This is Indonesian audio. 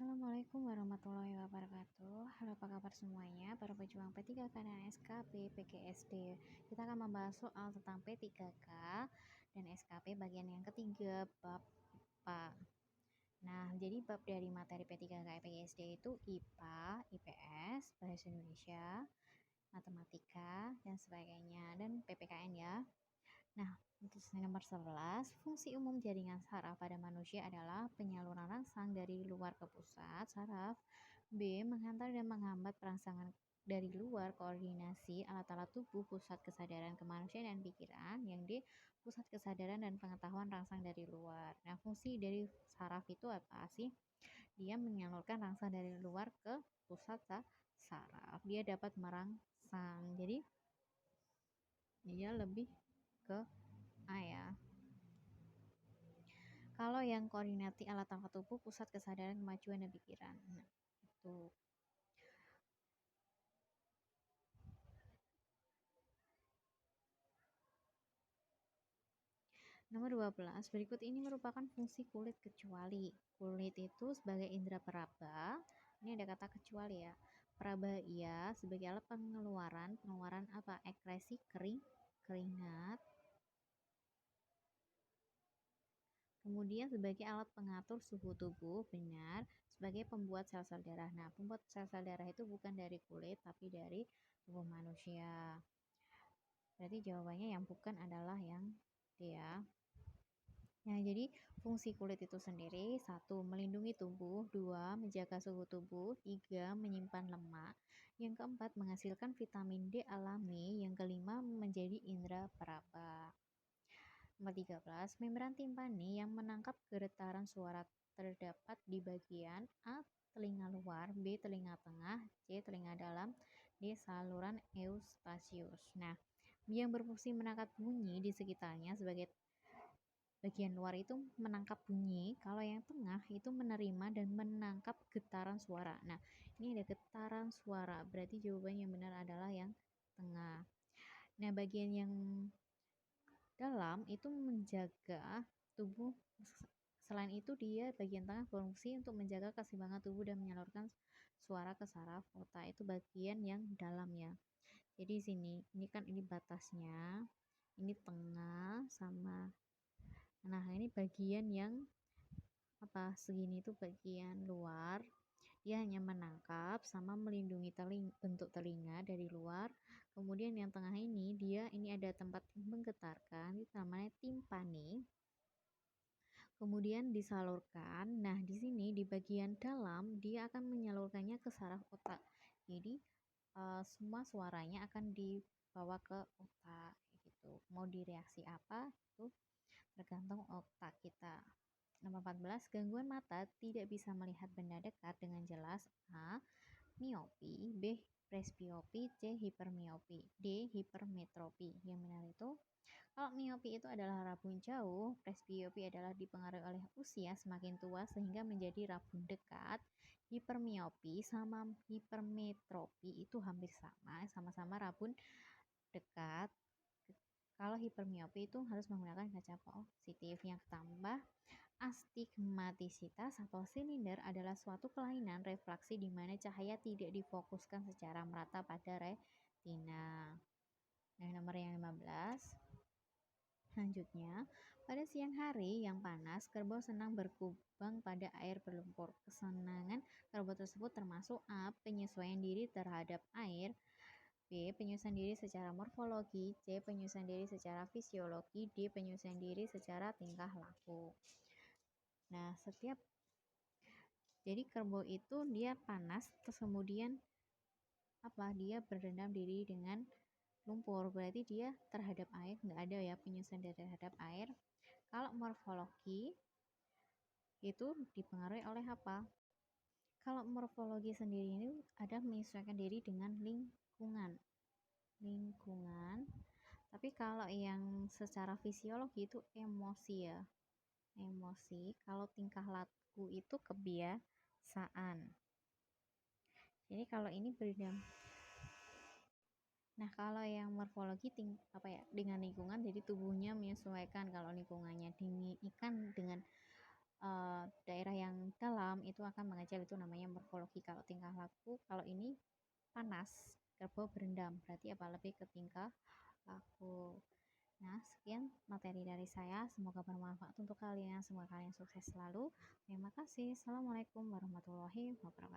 Assalamualaikum warahmatullahi wabarakatuh. Halo, apa kabar semuanya? Para pejuang P3K dan SKP PGSD. Kita akan membahas soal tentang P3K dan SKP bagian yang ketiga, bab IPA. Nah, jadi bab dari materi P3K PGSD itu IPA, IPS, Bahasa Indonesia, Matematika, dan sebagainya, dan PPKN ya. Nah, untuk nomor 11, fungsi umum jaringan saraf pada manusia adalah penyaluran rangsang dari luar ke pusat saraf. B. Menghantar dan menghambat perangsangan dari luar, koordinasi alat-alat tubuh, pusat kesadaran kemanusiaan dan pikiran. Yang D. Pusat kesadaran dan pengetahuan rangsang dari luar. Nah, fungsi dari saraf itu apa sih? Dia menyalurkan rangsang dari luar ke pusat saraf. Dia dapat merangsang. Jadi, dia lebih ke A ya. Kalau yang koordinasi alat-alat tubuh, pusat kesadaran, kemajuan, dan pikiran. Nah, itu. Nomor 12, berikut ini merupakan fungsi kulit kecuali. Kulit itu sebagai indera peraba. Ini ada kata kecuali ya. Peraba ia sebagai alat pengeluaran apa? Ekresi keringat. Kemudian sebagai alat pengatur suhu tubuh, benar, sebagai pembuat sel-sel darah. Nah, pembuat sel-sel darah itu bukan dari kulit, tapi dari tubuh manusia. Berarti jawabannya yang bukan adalah yang D ya. Nah, jadi fungsi kulit itu sendiri, 1. Melindungi tubuh, 2. Menjaga suhu tubuh, 3. Menyimpan lemak, yang keempat menghasilkan vitamin D alami, yang kelima menjadi indera peraba. Nomor 13, membran timpani yang menangkap getaran suara terdapat di bagian A. Telinga luar, B. Telinga tengah, C. Telinga dalam, D. Saluran eustachius. Nah, yang berfungsi menangkap bunyi di sekitarnya sebagai bagian luar itu menangkap bunyi, kalau yang tengah itu menerima dan menangkap getaran suara. Nah, ini ada getaran suara, berarti jawaban yang benar adalah yang tengah. Nah, bagian yang dalam itu menjaga tubuh. Selain itu, dia bagian tengah berfungsi untuk menjaga keseimbangan tubuh dan menyalurkan suara ke saraf otak. Itu bagian yang dalam ya. Jadi sini, ini kan ini batasnya, ini tengah sama. Nah, ini bagian yang apa? Segini itu bagian luar. Dia hanya menangkap sama melindungi bentuk telinga dari luar. Kemudian yang tengah ini, ini ada tempat menggetarkan, itu namanya timpani. Kemudian disalurkan. Nah, di sini di bagian dalam dia akan menyalurkannya ke saraf otak. Jadi semua suaranya akan dibawa ke otak gitu. Mau direaksi apa itu tergantung otak kita. Nomor 14, gangguan mata tidak bisa melihat benda dekat dengan jelas. A. Miopi, B. Presbiopi, C. Hipermiopi, D. Hipermetropi. Yang benar itu, kalau miopi itu adalah rabun jauh, presbiopi adalah dipengaruhi oleh usia semakin tua sehingga menjadi rabun dekat. Hipermiopi sama hipermetropi itu hampir sama-sama rabun dekat. Kalau hipermiopi itu harus menggunakan kaca positif. Yang tambah, astigmatisitas atau silinder adalah suatu kelainan refraksi di mana cahaya tidak difokuskan secara merata pada retina. Nah, nomor yang 15. Selanjutnya, pada siang hari yang panas, kerbau senang berkubang pada air berlumpur. Kesenangan kerbau tersebut termasuk A. Penyesuaian diri terhadap air, B. Penyesuaian diri secara morfologi, C. Penyesuaian diri secara fisiologi, D. Penyesuaian diri secara tingkah laku. Nah, jadi kerbau itu dia panas, terus kemudian dia berendam diri dengan lumpur, berarti dia terhadap air nggak ada ya penyesuaian terhadap air. Kalau morfologi itu dipengaruhi oleh apa? Kalau morfologi sendiri ini ada menyesuaikan diri dengan lingkungan. Tapi kalau yang secara fisiologi itu emosi ya. Emosi. Kalau tingkah laku itu kebiasaan. Jadi kalau ini berbeda. Nah, kalau yang morfologi dengan lingkungan, jadi tubuhnya menyesuaikan. Kalau lingkungannya dingin, ikan dengan daerah yang dalam itu akan mengecil, itu namanya morfologi. Kalau tingkah laku, kalau ini panas, kerbau berendam, berarti apa, lebih ke tingkah laku. Nah, sekian materi dari saya, semoga bermanfaat untuk kalian, semoga kalian sukses selalu. Terima kasih. Assalamualaikum warahmatullahi wabarakatuh.